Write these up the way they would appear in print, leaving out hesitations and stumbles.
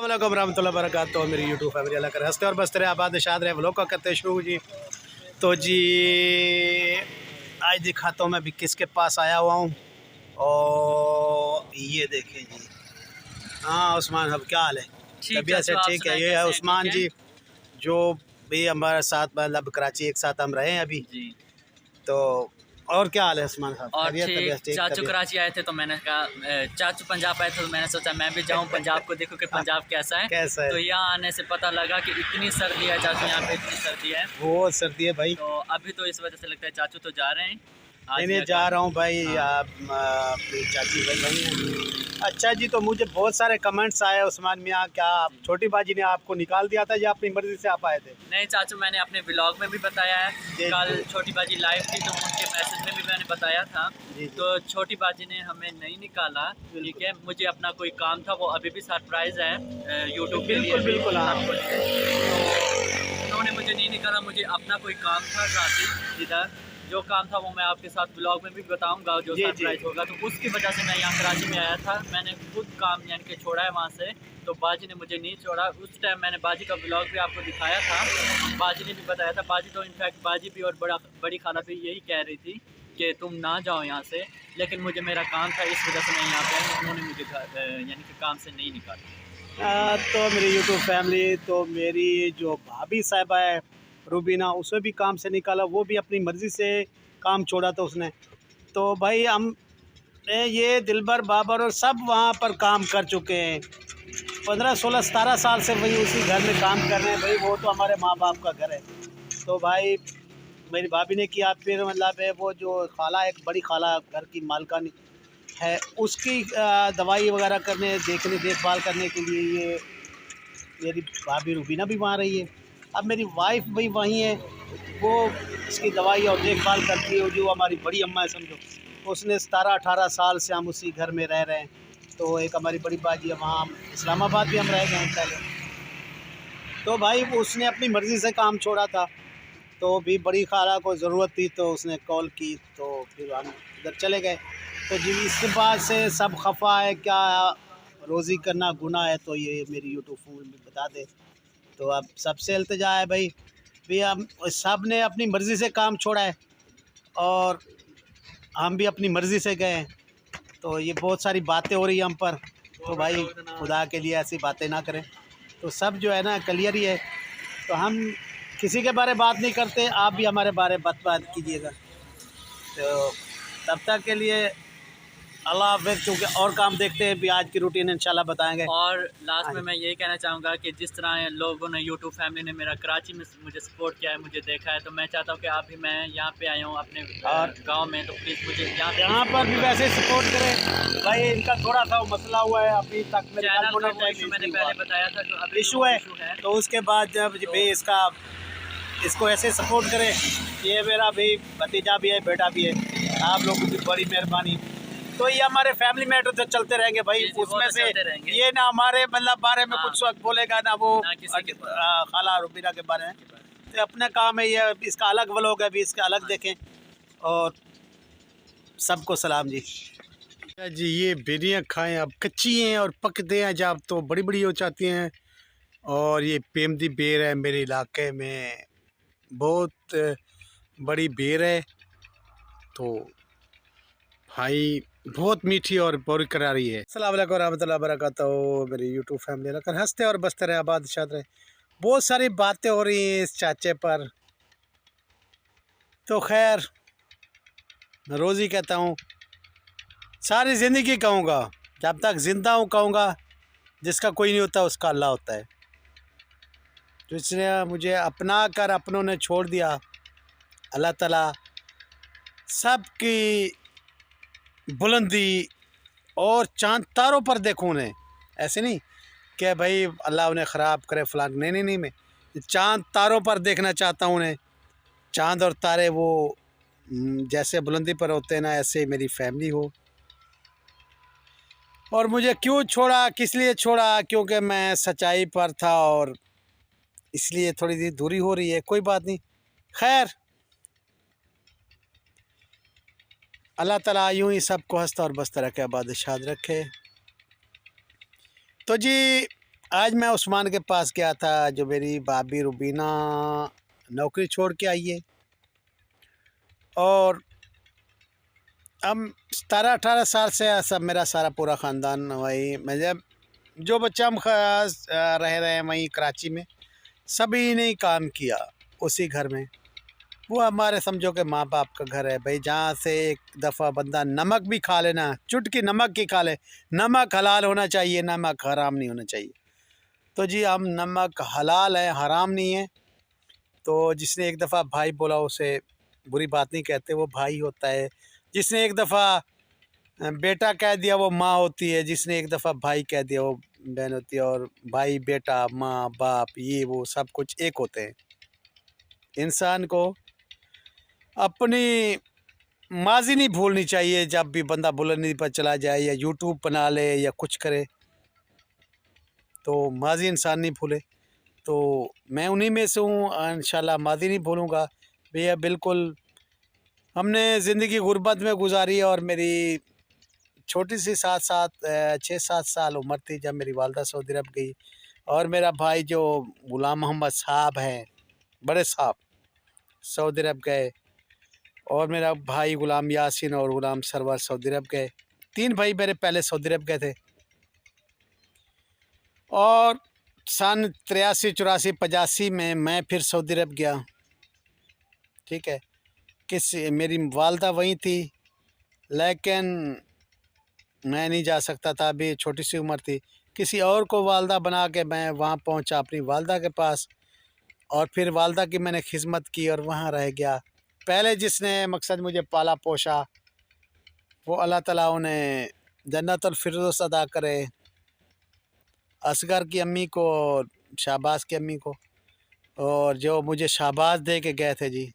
वालेकुम रहमतुल्लाहि व बरकातहू। मेरी यूट्यूब फैमिली अल्लाह करे हंसते और बसते रहे, आबाद शाद रहे। व्लॉग का करते शुरू जी। तो जी आज दिखाता हूँ मैं भी किसके पास आया हुआ हूँ। और ये देखें जी, हाँ उस्मान साहब क्या हाल है? ठीक है। तबीयत से तो आप ठीक है? सुनाएं ये है कैसे हैं? उस्मान ठीक है जी, जो भी हमारे साथ मतलब कराची एक साथ हम रहे हैं अभी। जी। तो और क्या हाल है उस्मान साहब? और खैरियत? ठीक, तबीयत ठीक? चाचू तबीयत कराची आए थे तो मैंने कहा चाचू पंजाब आए थे तो मैंने सोचा मैं भी जाऊं पंजाब को देखूं कि पंजाब कैसा है। कैसा है? तो यहाँ आने से पता लगा कि इतनी सर्दी है चाचू, यहाँ पे इतनी सर्दी है। बहुत सर्दी है भाई। तो अभी तो इस वजह से लगता है चाचू तो जा रहे हैं आज नहीं या जा कल। रहा हूँ भाई। हाँ। आप अपनी चाची भाई वहीं हैं। अच्छा जी, तो मुझे बहुत सारे कमेंट्स आए उस्मान मियाँ, क्या आप छोटी बाजी ने आपको निकाल दिया था या अपनी मर्जी से आप आए थे? नहीं चाचू, मैंने अपने ब्लॉग में भी बताया है, जी, कल जी। छोटी बाजी लाइव थी तो उनके मैसेज में भी मैंने बताया था। जी, जी। तो छोटी बाजी ने हमें नहीं निकाला, ठीक है। मुझे अपना कोई काम था, वो अभी भी सरप्राइज़ है यूट्यूब के लिए बिल्कुल भी बिल्कुल हाँ। सब कुछ है। तो उन्होंने मुझे नहीं निकाला, मुझे अपना कोई काम था ज़ाती इधर, जो काम था वो मैं आपके साथ ब्लॉग में भी बताऊंगा जो जी, जी। सरप्राइज़ होगा। तो उसकी वजह से मैं यहाँ कराची में आया था, मैंने खुद काम यानी कि छोड़ा है वहाँ से। तो बाजी ने मुझे नहीं छोड़ा। उस टाइम मैंने बाजी का ब्लॉग भी आपको दिखाया था, बाजी ने भी बताया था। बाजी तो इनफैक्ट बाजी भी और बड़ी खाला भी यही कह रही थी कि तुम ना जाओ यहाँ से, लेकिन मुझे मेरा काम था इस वजह से मैं यहाँ पे आया। उन्होंने मुझे यानी कि काम से नहीं निकाला। तो मेरी यूट्यूब फैमिली, तो मेरी जो भाभी साहिबा है रूबीना, उसे भी काम से निकाला, वो भी अपनी मर्ज़ी से काम छोड़ा था उसने। तो भाई हम ये दिलबर बाबर और सब वहाँ पर काम कर चुके हैं। 15 16 17 साल से वही उसी घर में काम कर रहे हैं भाई। वो तो हमारे माँ बाप का घर है। तो भाई मेरी भाभी ने किया, फिर मतलब है वो जो खाला, एक बड़ी खाला घर की मालकानी है, उसकी दवाई वगैरह करने, देखभाल करने के लिए ये मेरी भाभी रूबीना भी वहाँ रही है। अब मेरी वाइफ भी वहीं है, वो इसकी दवाई और देखभाल करती है। जो हमारी बड़ी अम्मा है समझो, उसने 17 18 साल से हम उसी घर में रह रहे हैं। तो एक हमारी बड़ी बाजी है वहाँ, इस्लामाबाद भी हम रह गए हैं पहले। तो भाई उसने अपनी मर्ज़ी से काम छोड़ा था। तो भी बड़ी खाला को ज़रूरत थी तो उसने कॉल की, तो फिर हम इधर चले गए। तो जी इस बात से सब खफा है, क्या रोज़ी करना गुनाह है? तो ये मेरी यूट्यूब में बता दे। तो अब सबसे इल्तिजा है भाई, हम सब ने अपनी मर्ज़ी से काम छोड़ा है और हम भी अपनी मर्ज़ी से गए हैं। तो ये बहुत सारी बातें हो रही हैं हम पर। तो भाई खुदा के लिए ऐसी बातें ना करें। तो सब जो है ना क्लियर ही है। तो हम किसी के बारे में बात नहीं करते, आप भी हमारे बारे में बात कीजिएगा। तो तब तक के लिए अल्लाह हाफ़िज़, क्योंकि और काम देखते हैं भी। आज की रूटीन इंशाल्लाह बताएंगे। और लास्ट हाँ में जी। मैं यही कहना चाहूँगा कि जिस तरह लोगों ने यूट्यूब फैमिली ने मेरा कराची में मुझे सपोर्ट किया है, मुझे देखा है, तो मैं चाहता हूँ कि अभी मैं यहाँ पे आया हूँ अपने और गांव में, तो प्लीज़ मुझे यहाँ यहाँ पर भी वैसे सपोर्ट करें भाई। इनका थोड़ा सा मसला हुआ है, अभी तक मेरे ख्याल चैनल का वो मोनेटाइज इशू मैंने नहीं पहले हुआ, बताया था, तो अभी इशू है। इशू है। तो उसके बाद जब भाई इसको ऐसे सपोर्ट करें। ये मेरा भाई भतीजा भी है, बेटा भी है, आप लोगों की बड़ी मेहरबानी। तो ये हमारे फैमिली मैटर तो चलते रहेंगे भाई। जी, जी, वो उसमें तो से चलते रहेंगे। ये ना हमारे मतलब बारे में हाँ। कुछ वक्त बोलेगा ना वो ना किसी के बारे खाला रूबीना के बारे में। तो अपना काम है ये, इसका अलग व्लॉग है अभी, इसका अलग देखें। और सबको सलाम जी। जी ये बेरियाँ खाएं, अब कच्ची हैं और पकते हैं जब तो बड़ी बड़ी हो जाती हैं। और ये पेमदी बेर है, मेरे इलाके में बहुत बड़ी बेर है। तो भाई बहुत मीठी और बहुत करारी है। अस्सलाम वालेकुम रहमतुल्लाहि व बरकातहू। मेरी यूट्यूब फैमिली लकर हंसते और बसते रहे, आबाद शाद रहे। बहुत सारी बातें हो रही हैं इस चाचे पर। तो खैर मैं रोज़ ही कहता हूँ, सारी ज़िंदगी कहूँगा, जब तक ज़िंदा हूँ कहूँगा, जिसका कोई नहीं होता उसका अल्लाह होता है। जिसने मुझे अपना कर अपनों ने छोड़ दिया, अल्लाह ताला सबकी बुलंदी और चांद तारों पर देखूँ उन्हें। ऐसे नहीं कि भाई अल्लाह उन्हें ख़राब करे फलां, नहीं नहीं नहीं, मैं चांद तारों पर देखना चाहता हूँ उन्हें। चांद और तारे वो जैसे बुलंदी पर होते हैं ना, ऐसे मेरी फैमिली हो। और मुझे क्यों छोड़ा, किस लिए छोड़ा? क्योंकि मैं सच्चाई पर था और इसलिए थोड़ी सी दूरी हो रही है। कोई बात नहीं, खैर अल्लाह ताला यूँ ही सबको हंसता और बसता रखे, आबाद शाद रखे। तो जी आज मैं उस्मान के पास गया था, जो मेरी भाभी रुबीना नौकरी छोड़ के आई है। और हम 17-18 साल से सब मेरा सारा पूरा ख़ानदान वही मतलब जो बच्चा हम रह रहे हैं वहीं कराची में, सभी ने काम किया उसी घर में। वो हमारे समझो कि माँ बाप का घर है भाई, जहाँ से एक दफ़ा बंदा नमक भी खा लेना, चुटकी नमक की खा ले। नमक हलाल होना चाहिए, नमक हराम नहीं होना चाहिए। तो जी हम नमक हलाल है, हराम नहीं है। तो जिसने एक दफ़ा भाई बोला उसे बुरी बात नहीं कहते, वो भाई होता है। जिसने एक दफ़ा बेटा कह दिया वो माँ होती है, जिसने एक दफ़ा भाई कह दिया वो बहन होती है। और भाई बेटा माँ बाप ये वो सब कुछ एक होते हैं। इंसान को अपनी माजी नहीं भूलनी चाहिए। जब भी बंदा बुलंदी पर चला जाए या यूट्यूब बना ले या कुछ करे, तो माजी इंसान नहीं भूले। तो मैं उन्हीं में से हूँ, इंशाल्लाह माजी नहीं भूलूँगा भैया। बिल्कुल हमने ज़िंदगी गुर्बत में गुजारी है। और मेरी छोटी सी 6-7 साल उम्र थी जब मेरी वालदा सऊदी अरब गई। और मेरा भाई जो गुलाम मोहम्मद साहब हैं, बड़े साहब, सऊदी अरब गए। और मेरा भाई गुलाम यासीन और गुलाम सरवर सऊदी अरब गए। 3 भाई मेरे पहले सऊदी अरब गए थे। और सन 83-84-85 में मैं फिर सऊदी अरब गया। ठीक है, मेरी वालदा वहीं थी, लेकिन मैं नहीं जा सकता था, अभी छोटी सी उम्र थी। किसी और को वालदा बना के मैं वहाँ पहुँचा अपनी वालदा के पास। और फिर वालदा की मैंने खिदमत की और वहाँ रह गया। पहले जिसने मकसद मुझे पाला पोसा, वो अल्लाह ताला उन्हें जन्नतुल फिरदौस अदा करे। असगर की अम्मी को और शाहबाज की अम्मी को। और जो मुझे शाहबाज दे के गए थे जी,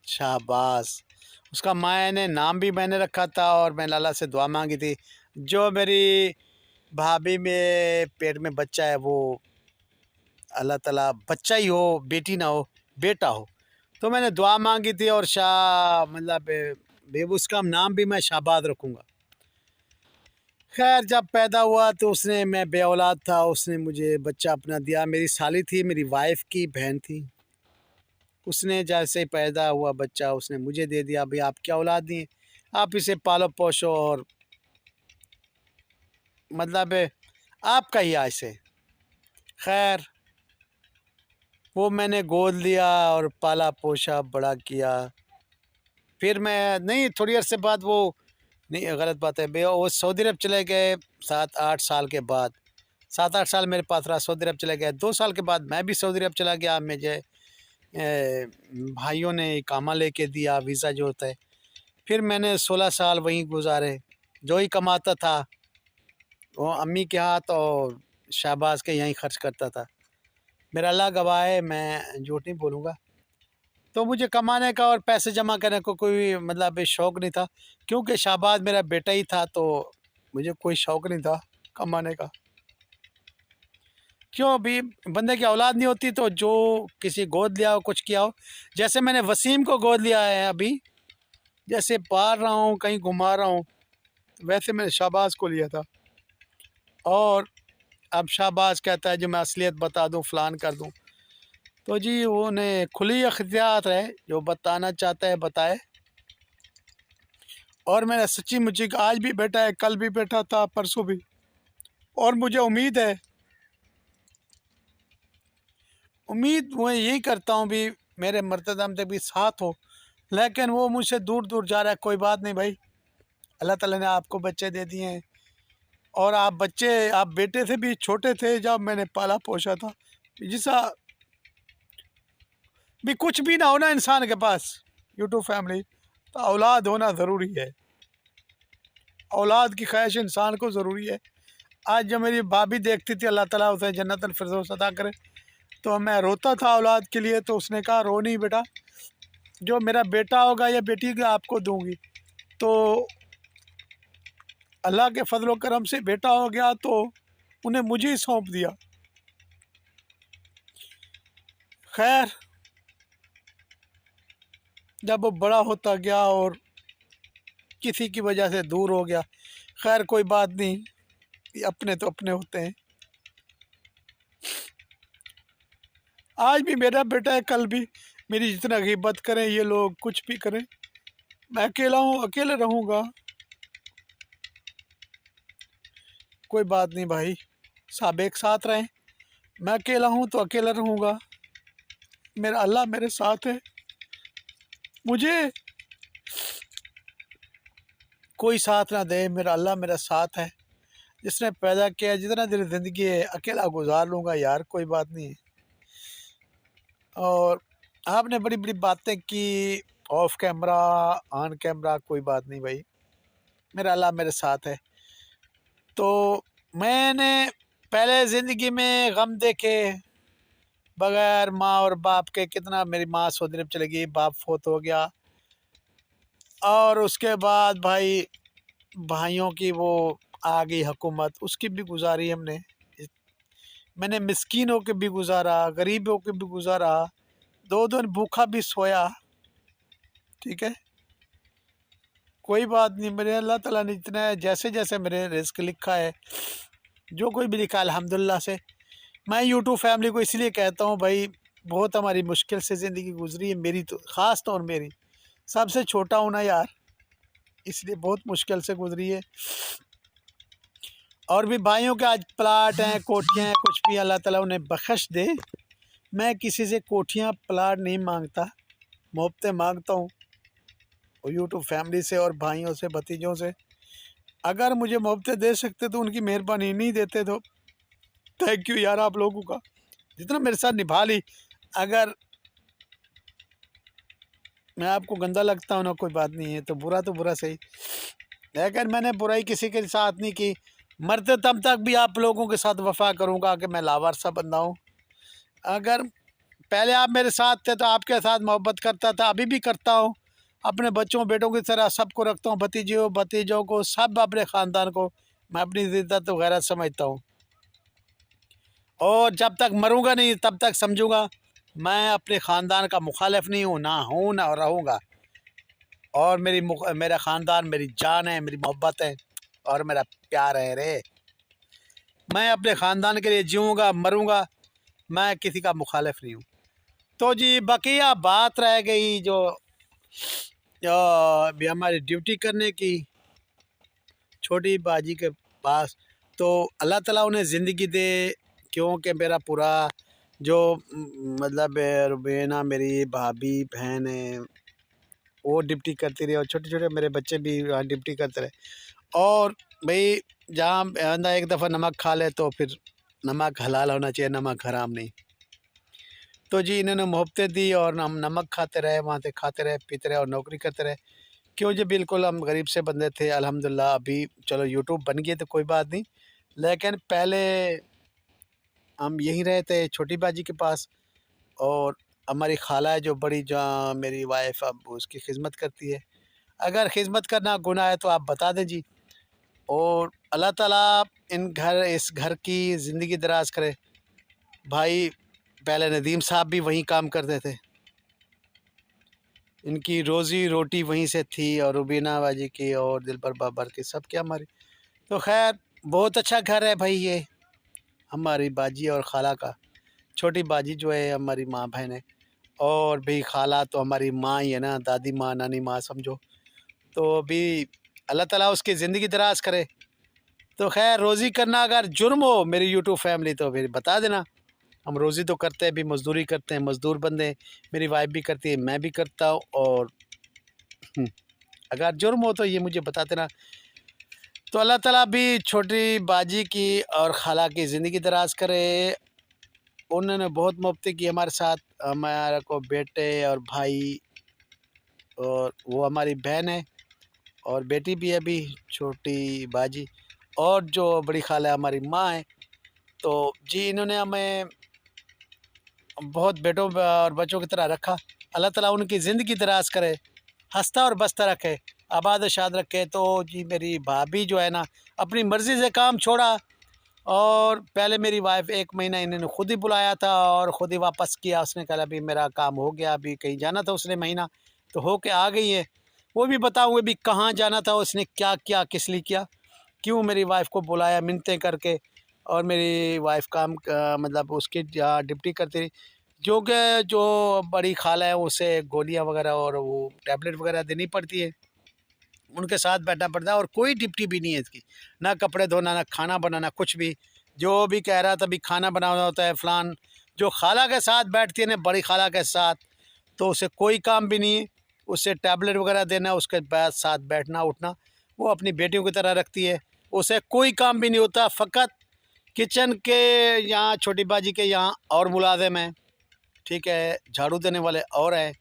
शाहबाज, उसका मायने नाम भी मैंने रखा था और मैंने अल्लाह से दुआ मांगी थी, जो मेरी भाभी में पेट में बच्चा है वो अल्लाह ताला बच्चा ही हो, बेटी ना हो, बेटा हो। तो मैंने दुआ मांगी थी और उसका नाम भी मैं शाहबाज रखूँगा। खैर जब पैदा हुआ तो उसने, मैं बे औलाद था, उसने मुझे बच्चा अपना दिया। मेरी साली थी, मेरी वाइफ की बहन थी। उसने जैसे ही पैदा हुआ बच्चा उसने मुझे दे दिया, भाई आप क्या औलाद दिए, आप इसे पालो पोषो और मतलब आपका ही आज से। खैर वो मैंने गोद लिया और पाला पोषा बड़ा किया। फिर मैं नहीं, थोड़ी अरसे बाद वो, नहीं गलत बात है भैया, वो सऊदी अरब चले गए 7-8 साल के बाद। 7-8 साल मेरे पास रहा, सऊदी अरब चले गए। 2 साल के बाद मैं भी सऊदी अरब चला गया। मुझे भाइयों ने इकामा लेके दिया, वीज़ा जो होता है। फिर मैंने 16 साल वहीं गुजारे। जो ही कमाता था वो अम्मी के हाथ और शाहबाज के यहीं खर्च करता था। मेरा अल्लाह गवाह है, मैं झूठ नहीं बोलूँगा। तो मुझे कमाने का और पैसे जमा करने को कोई मतलब शौक़ नहीं था, क्योंकि शाहबाज मेरा बेटा ही था। तो मुझे कोई शौक़ नहीं था कमाने का। क्यों, अभी बंदे की औलाद नहीं होती तो जो किसी गोद लिया हो, कुछ किया हो। जैसे मैंने वसीम को गोद लिया है अभी, जैसे पाल रहा हूँ, कहीं घुमा रहा हूँ, वैसे मैंने शाहबाज को लिया था। और अब शाहबाज कहता है जो मैं असलियत बता दूँ, फ़लान कर दूँ। तो जी उन्हें खुली इख्तियार है, जो बताना चाहता है बताए। और मैंने सच्ची मुझे आज भी बैठा है, कल भी बैठा था, परसों भी। और मुझे उम्मीद मैं यही करता हूँ भी मेरे मर्तदम तक भी साथ हो। लेकिन वो मुझसे दूर दूर जा रहा है। कोई बात नहीं भाई, अल्लाह ताला ने आपको बच्चे दे दिए हैं। और आप बेटे से भी छोटे थे जब मैंने पाला पोसा था। जिसा भी कुछ भी ना होना इंसान के पास, यूट्यूब फैमिली, तो औलाद होना ज़रूरी है। औलाद की ख्वाहिश इंसान को ज़रूरी है। आज जब मेरी भाभी देखती थी, अल्लाह ताला उसे जन्नतुल फिरदौस अता करे, तो मैं रोता था औलाद के लिए। तो उसने कहा रो नहीं बेटा, जो मेरा बेटा होगा या बेटी का आपको दूंगी। तो अल्लाह के फजल व करम से बेटा हो गया तो उन्हें मुझे ही सौंप दिया। खैर जब वो बड़ा होता गया और किसी की वजह से दूर हो गया, खैर कोई बात नहीं, ये अपने तो अपने होते हैं। आज भी मेरा बेटा है, कल भी मेरी जितना ग़ीबत करें ये लोग, कुछ भी करें, मैं अकेला हूँ, अकेले रहूँगा। कोई बात नहीं भाई, सब एक साथ रहें। मैं अकेला हूँ तो अकेला रहूँगा, मेरा अल्लाह मेरे साथ है। मुझे कोई साथ ना दे, मेरा अल्लाह मेरा साथ है। जिसने पैदा किया, जितना दिन ज़िंदगी है अकेला गुजार लूँगा यार, कोई बात नहीं है। और आपने बड़ी बड़ी बातें की ऑफ कैमरा, ऑन कैमरा, कोई बात नहीं भाई, मेरा अल्लाह मेरे साथ है। तो मैंने पहले ज़िंदगी में गम देखे बगैर माँ और बाप के। कितना, मेरी माँ सऊदी अरब चली गई, बाप फोत हो गया, और उसके बाद भाई भाइयों की वो आ गई हुकूमत, उसकी भी गुजारी हमने। मैंने मिस्कीन होकर भी गुजारा, गरीब होकर भी गुजारा, 2 दिन भूखा भी सोया, ठीक है। कोई बात नहीं, मेरे अल्लाह ताला ने जितना है, जैसे जैसे मेरे रिस्क लिखा है, जो कोई भी लिखा है अल्हम्दुलिल्लाह से। मैं यूट्यूब फैमिली को इसलिए कहता हूँ भाई, बहुत हमारी मुश्किल से ज़िंदगी गुजरी है, मेरी तो ख़ास तौर मेरी, सबसे छोटा हूँ ना यार, इसलिए बहुत मुश्किल से गुजरी है। और भी भाइयों के आज प्लाट हैं, कोठियाँ हैं, कुछ भी अल्लाह ताला उन्हें बख्श दे। मैं किसी से कोठियाँ प्लाट नहीं मांगता, मोहब्बतें मांगता हूँ, और यूट्यूब फैमिली से और भाइयों से, भतीजों से। अगर मुझे मोहब्बतें दे सकते तो उनकी मेहरबानी, नहीं देते तो थैंक यू यार आप लोगों का, जितना मेरे साथ निभा ली। अगर मैं आपको गंदा लगता हूँ ना, कोई बात नहीं है, तो बुरा सही, लेकिन मैंने बुराई किसी के साथ नहीं की। मरते तब तक भी आप लोगों के साथ वफा करूँगा कि मैं लावारसा बंदा हूँ। अगर पहले आप मेरे साथ थे तो आपके साथ मोहब्बत करता था, अभी भी करता हूँ। अपने बच्चों बेटों की तरह सबको रखता हूँ, भतीजों को, सब अपने ख़ानदान को मैं अपनी इज़्ज़त और गैरत समझता हूँ। और जब तक मरूँगा नहीं तब तक समझूँगा मैं अपने ख़ानदान का मुखालिफ नहीं हूँ, ना रहूँगा। और मेरा ख़ानदान मेरी जान है, मेरी मोहब्बत है और मेरा प्यार है रे। मैं अपने ख़ानदान के लिए जीऊँगा, मरूँगा, मैं किसी का मुखालिफ नहीं हूँ। तो जी बकिया बात रह गई जो भी हमारी ड्यूटी करने की, छोटी बाजी के पास। तो अल्लाह ताला उन्हें ज़िंदगी दे, क्योंकि मेरा पूरा जो मतलब रुबीना मेरी भाभी बहन है, वो ड्यूटी करती रही, और छोटे छोटे मेरे बच्चे भी वहाँ ड्यूटी करते रहे। और भाई जहाँ बंदा एक दफ़ा नमक खा ले तो फिर नमक हलाल होना चाहिए, नमक हराम नहीं। तो जी इन्होंने मोहब्बतें दी और हम नमक खाते रहे, वहाँ से खाते रहे, पीते रहे और नौकरी करते रहे। क्यों जी, बिल्कुल हम गरीब से बंदे थे। अल्हम्दुलिल्लाह अभी चलो यूट्यूब बन गई तो कोई बात नहीं, लेकिन पहले हम यहीं रहे थे छोटी बाजी के पास। और हमारी खाला है जो बड़ी, जहाँ मेरी वाइफ अब उसकी खिदमत करती है। अगर खिदमत करना गुनाह है तो आप बता दें जी। और अल्लाह ताला इस घर की ज़िंदगी दराज करे। भाई पहले नदीम साहब भी वहीं काम करते थे, इनकी रोज़ी रोटी वहीं से थी, और रुबीना बाजी की और दिलबर बाबर की, सब की हमारी। तो खैर बहुत अच्छा घर है भाई ये हमारी बाजी और खाला का। छोटी बाजी जो है हमारी माँ बहन है, और भी खाला तो हमारी माँ ही है ना, दादी माँ, नानी माँ समझो। तो अभी अल्लाह ताला उसकी ज़िंदगी दराज करे। तो खैर रोज़ी करना अगर जुर्म हो मेरी यूट्यूब फैमिली तो फिर बता देना। हम रोज़ी तो करते हैं, भी मज़दूरी करते हैं, मज़दूर बंदे, मेरी वाइफ भी करती है, मैं भी करता हूँ। और अगर जुर्म हो तो ये मुझे बता देना। तो अल्लाह ताला भी छोटी बाजी की और खाला की ज़िंदगी दराज करे। उन्होंने बहुत मोहब्बतें की हमारे साथ, हमारे को बेटे और भाई, और वो हमारी बहन है और बेटी भी है अभी छोटी बाजी, और जो बड़ी खाला हमारी माँ है। तो जी इन्होंने हमें बहुत बेटों और बच्चों की तरह रखा। अल्लाह ताला उनकी ज़िंदगी दराज करे, हंसता और बसता रखे, आबाद और शाद रखे। तो जी मेरी भाभी जो है ना, अपनी मर्ज़ी से काम छोड़ा, और पहले मेरी वाइफ 1 महीना इन्होंने खुद ही बुलाया था और ख़ुद ही वापस किया। उसने कहा अभी मेरा काम हो गया, अभी कहीं जाना था उसने महीना, तो हो के आ गई है। वो भी बताऊँगी भी कहाँ जाना था, उसने क्या किया, किस लिए किया, क्यों मेरी वाइफ को बुलाया मिन्नतें करके, और मेरी वाइफ काम मतलब उसकी डिप्टी करती रही, जो कि जो बड़ी खाला है उसे गोलियां वगैरह और वो टैबलेट वगैरह देनी पड़ती है, उनके साथ बैठना पड़ता है। और कोई डिप्टी भी नहीं है इसकी, ना कपड़े धोना, ना खाना बनाना, कुछ भी। जो भी कह रहा था भी खाना बनाना होता है फलान, जो खाला के साथ बैठती है ना, बड़ी खाला के साथ, तो उसे कोई काम भी नहीं है। उसे टैबलेट वगैरह देना, उसके बाद साथ बैठना उठना, वो अपनी बेटियों की तरह रखती है। उसे कोई काम भी नहीं होता, फ़कत किचन के यहाँ छोटी बाजी के यहाँ और मुलाजिम हैं, ठीक है, झाड़ू देने वाले और हैं,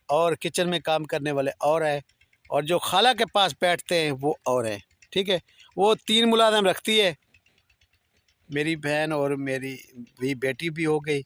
और किचन में काम करने वाले और हैं, और जो खाला के पास बैठते हैं वो और हैं, ठीक है। वो 3 मुलाजिम रखती है। मेरी बहन और मेरी भी बेटी भी हो गई,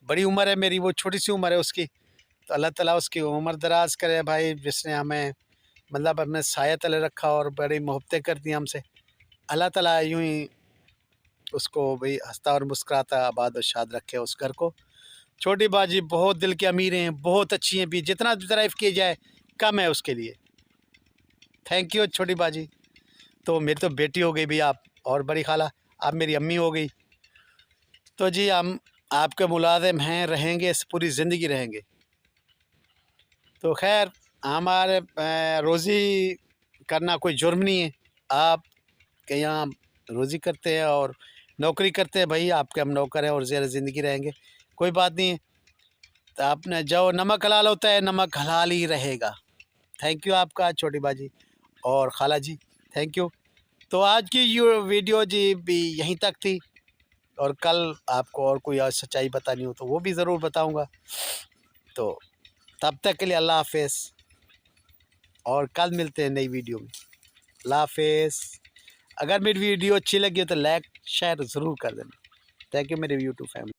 बड़ी उम्र है मेरी, वो छोटी सी उम्र है उसकी। तो अल्लाह ताला उसकी उम्र दराज करे भाई, जिसने हमें मतलब अपने साया तले रखा और बड़ी मोहब्बतें करती हैं हमसे। अल्लाह ताला यूं ही उसको भाई हंसता और मुस्कुराता आबाद और शाद रखे उस घर को। छोटी बाजी बहुत दिल की अमीर हैं, बहुत अच्छी हैं भी, जितना भी तारीफ़ की जाए कम है उसके लिए। थैंक यू छोटी बाजी। तो मेरी तो बेटी हो गई भी आप, और बड़ी खाला आप मेरी अम्मी हो गई। तो जी हम आपके मुलाजिम हैं, रहेंगे, पूरी ज़िंदगी रहेंगे। तो खैर हमारे रोज़ी करना कोई जुर्म नहीं है। आप के यहाँ रोज़ी करते हैं और नौकरी करते हैं भाई, आपके हम नौकर हैं और ज़ेर ज़िंदगी रहेंगे, कोई बात नहीं है। तो आपने जो नमक हलाल होता है, नमक हलाल ही रहेगा। थैंक यू आपका छोटी बाजी और खाला जी, थैंक यू। तो आज की ये वीडियो जी भी यहीं तक थी, और कल आपको और कोई और सच्चाई बतानी हो तो वो भी ज़रूर बताऊंगा। तो तब तक के लिए अल्लाह हाफ़िज़, और कल मिलते हैं नई वीडियो में। अल्लाह हाफ़िज़। अगर मेरी वीडियो अच्छी लगी हो तो लाइक शेयर ज़रूर कर देना। थैंक यू मेरे यूट्यूब फैमिली।